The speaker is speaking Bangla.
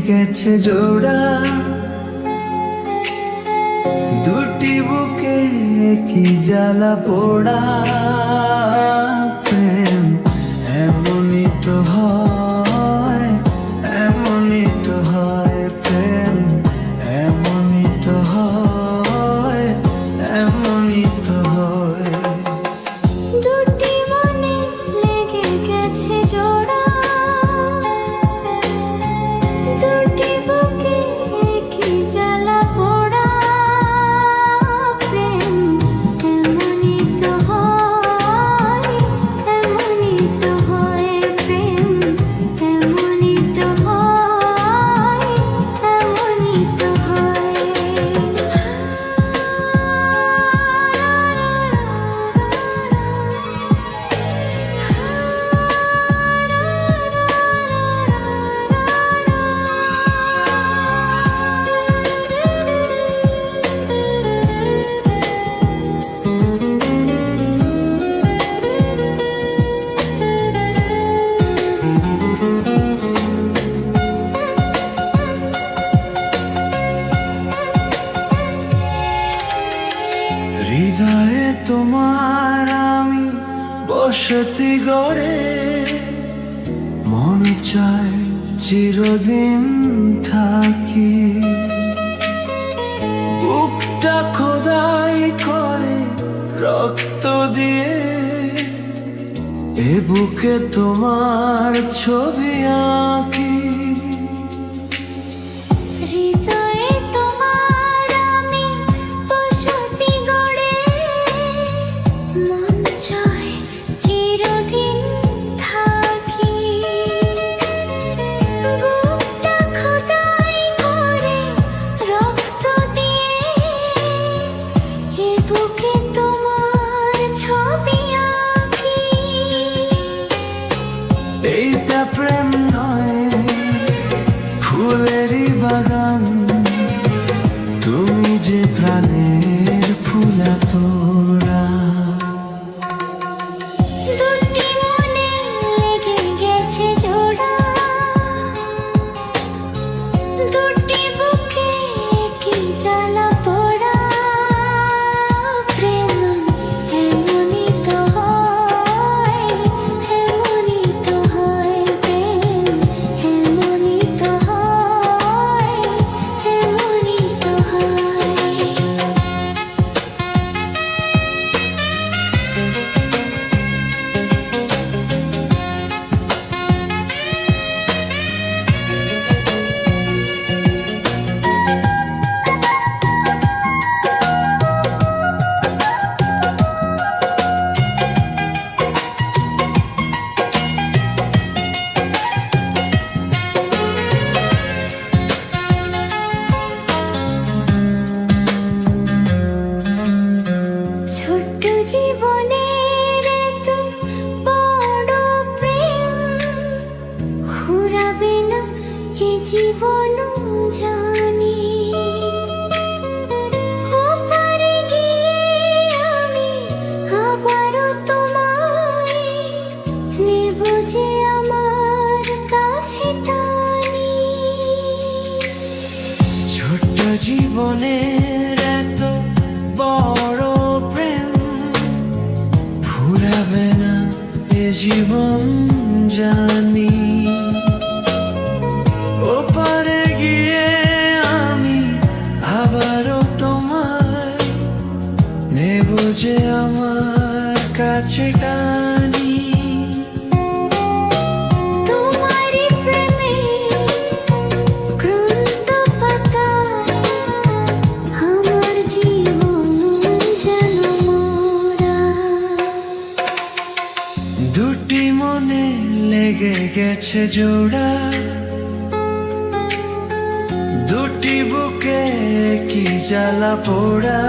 গেছে জোড়া, দুটি বুকে কি জ্বালা পোড়া। প্রেম এমনই তো হয়, এমনই তো হয়। প্রেম এমনই তো হয়, এমনই তো হয়। দুটি মনে লেগে গেছে জোড়া, দুটি বুকে কি জ্বালা পোড়া। প্রেম এমনই তো হয়, এমনই তো হয়। প্রেম এমনই তো হয়, এমনই তো হয়। হৃদয়ে তোমার আমি বসতি গড়ে, মন চায় চিরদিন থাকি। বুকটা খোদাই করে রক্ত দিয়ে, এ বুকে তোমার ছবি আঁকি। হৃদয়ে তোমার আমি বসতি গড়ে, মন চায় চিরদিন থাকি। বুকটা খোদাই করে রক্ত দিয়ে, এ বুকে তোমার ছবি আঁকি। এইটা প্রেম নয়, ফুলেরই বাগান। তুমি যে প্রাণের ফুলা তোরা। দুটি মনে লেগে গেছে জোড়া, দুটি বুকে কি জ্বালা পোড়া। প্রেম এমনই তো হয়, এমনই তো হয়। প্রেম এমনই তো হয়, এমনই তো হয়। ছোট্ট জীবনের এত বড় প্রেম, ফুরাবে না এ জীবনও জানি। ওপারে গিয়ে আমি আবারও তোমায় নেব যে আমার কাছে টানি। ছোট্ট জীবনের এত বড় প্রেম, ফুরাবে না এ জীবন জানি। ওপারে গিয়ে আমি আবারও তোমায় নেব যে আমার কাছে টানি। তোমারই প্রেমে ক্লান্ত পাতায় আমার জীবন যেন মোরা। দুটি মনে লেগে গেছে জোড়া, দুটি বুকে কি জ্বালা পোড়া।